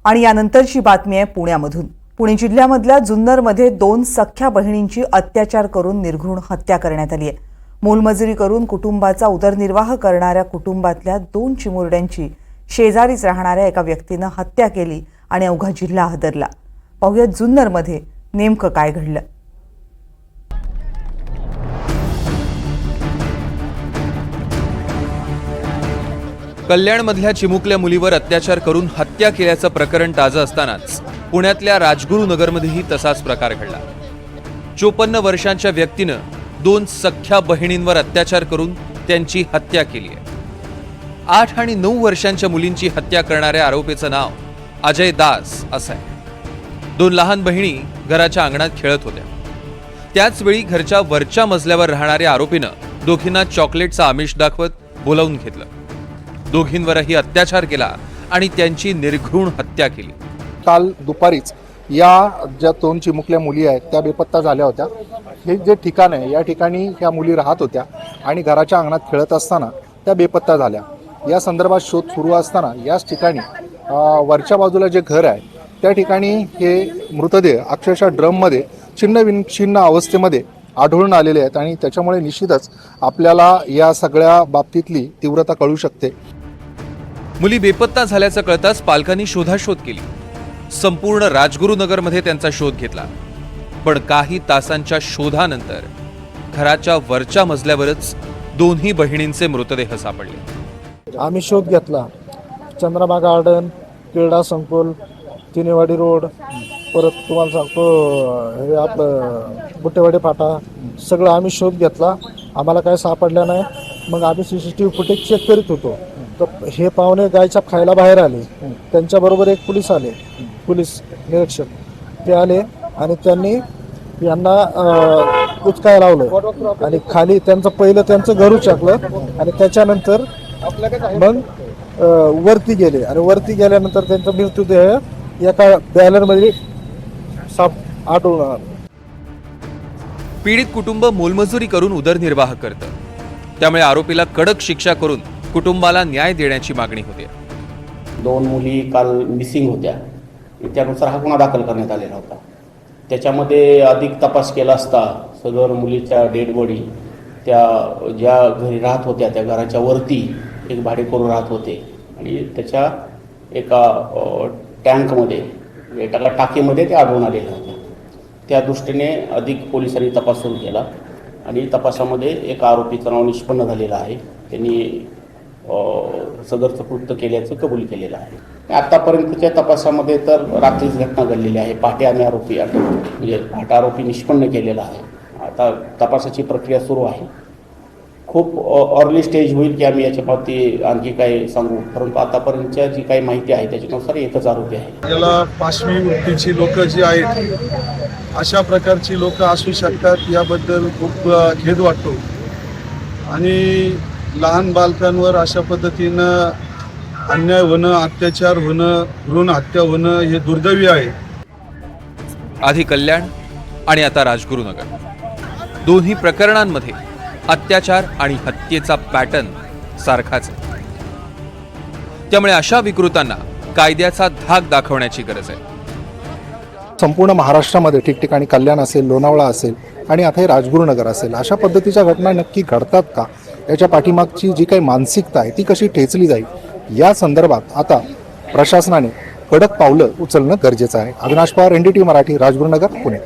आणि यानंतरची बातमी आहे पुण्यामधून। पुणे जिल्ह्यामधल्या जुन्नरमध्ये 2 सख्ख्या बहिणींची अत्याचार करून निर्घृण हत्या करण्यात आली आहे। मोलमजुरी करून कुटुंबाचा उदरनिर्वाह करणाऱ्या कुटुंबातल्या 2 चिमुरड्यांची शेजारीच राहणाऱ्या एका व्यक्तीने हत्या केली आणि अवघा जिल्हा हादरला। पाहूया जुन्नरमध्ये नेमकं काय घडलं। कल्याणमधल्या चिमुकल्या मुलीवर अत्याचार करून हत्या केल्याचं प्रकरण ताजं असतानाच पुण्यातल्या राजगुरुनगरमध्येही तसाच प्रकार घडला। 54 वर्षांच्या व्यक्तीनं 2 सख्ख्या बहिणींवर अत्याचार करून त्यांची हत्या केली आहे। 8 आणि 9 वर्षांच्या मुलींची हत्या करणाऱ्या आरोपीचं नाव अजय दास असं आहे। 2 लहान बहिणी घराच्या अंगणात खेळत होत्या। त्याच वेळी घरच्या वरच्या मजल्यावर राहणाऱ्या आरोपीनं दोघींना चॉकलेटचं आमिष दाखवत बोलावून घेतलं। दोघींवरही अत्याचार केला आणि त्यांची निर्घृण हत्या केली। काल दुपारीच या ज्या 2 चिमुकल्या मुली आहेत त्या बेपत्ता झाल्या होत्या। हे जे ठिकाण आहे या ठिकाणी ह्या मुली राहत होत्या आणि घराच्या अंगणात खेळत असताना त्या बेपत्ता झाल्या। या संदर्भात शोध सुरू असताना याच ठिकाणी वरच्या बाजूला जे घर आहे त्या ठिकाणी हे मृतदेह अक्षरशः ड्रममध्ये छिन्न अवस्थेमध्ये आढळून आलेले आहेत आणि त्याच्यामुळे निश्चितच आपल्याला या सगळ्या बाबतीतली तीव्रता कळू शकते। मुली बेपत्ता झाल्याचं कळताच पालकांनी शोधाशोध केली। संपूर्ण राजगुरुनगरमध्ये त्यांचा शोध घेतला, पण काही तासांच्या शोधानंतर घराच्या वरच्या मजल्यावरच 2 बहिणींचे मृतदेह सापडले। आम्ही शोध घेतला, चंद्रबा गार्डन, क्रीडा संकुल, तिनेवाडी रोड, परत तुम्हाला सांगतो हे आपलं बुट्टेवाडी फाटा, सगळं आम्ही शोध घेतला। आम्हाला काय सापडलं नाही। मग आम्ही CCTV फुटेज चेक करीत होतो तर हे पाहुणे गायछाप खायला बाहेर आले। त्यांच्याबरोबर एक पोलीस निरीक्षक ते आले आणि त्यांनी यांना उचकायला लावलं आणि खाली त्यांचं घर उचकलं आणि त्याच्यानंतर मग वरती गेले आणि वरती गेल्यानंतर त्यांचा मृतदेह एका बॅलरमध्ये आढळून आला। पीडित कुटुंब मोलमजुरी करून उदरनिर्वाह करतं, त्यामुळे आरोपीला कडक शिक्षा करून कुटुंबाला न्याय देण्याची मागणी होते। 2 मुली काल मिसिंग होत्या, त्यानुसार हा गुन्हा दाखल करण्यात आलेला होता। त्याच्यामध्ये अधिक तपास केला असता सदर मुलीच्या डेड बॉडी त्या ज्या घरी राहत होत्या त्या घराच्या वरती एक भाडेकरू राहत होते आणि त्याच्या एका टँकमध्ये एका टाकीमध्ये ते आढळून आलेल्या होत्या। त्या दृष्टीने अधिक पोलिसांनी तपास सुरू केला आणि तपासामध्ये एक आरोपीचं नाव निष्पन्न झालेलं आहे। त्यांनी सदरचं कृत्य केल्याचं कबूल केलेलं आहे। आतापर्यंतच्या तपासामध्ये तर रात्रीच घटना घडलेली आहे। पहाटे आम्ही पहाटे आरोपी निष्पन्न केलेला आहे। आता तपासाची प्रक्रिया सुरू आहे। खूप अर्ली स्टेज होईल की आम्ही याच्या बाबतीत आणखी काय सांगू, परंतु आतापर्यंतच्या जी काही माहिती आहे त्याच्यानुसार एकच आरोपी आहे। याला पाशवी वृत्तीची लोक जी आहेत अशा प्रकारची लोक असू शकतात याबद्दल खूप खेद वाटतो आणि लहान बालकांवर अशा पद्धतीनं अन्याय होणं, अत्याचार होणं, भ्रूण हत्या होणं हे दुर्दैवी आहे। आधी कल्याण आणि आता राजगुरुनगर, दोन्ही प्रकरणांमध्ये अत्याचार आणि हत्येचा पॅटर्न सारखाच आहे। त्यामुळे अशा विकृतांना कायद्याचा धाक दाखवण्याची गरज आहे। संपूर्ण महाराष्ट्रामध्ये ठिकठिकाणी कल्याण असेल, लोणावळा असेल आणि आता हे राजगुरुनगर असेल अशा पद्धतीच्या घटना नक्की घडतात का, याच्या पाठीमागची जी काही मानसिकता आहे ती कशी ठेचली जाईल या संदर्भात आता प्रशासनाने कडक पावलं उचलणं गरजेचं आहे। अविनाश पवार, NDTV मराठी, राजगुरुनगर, पुणे।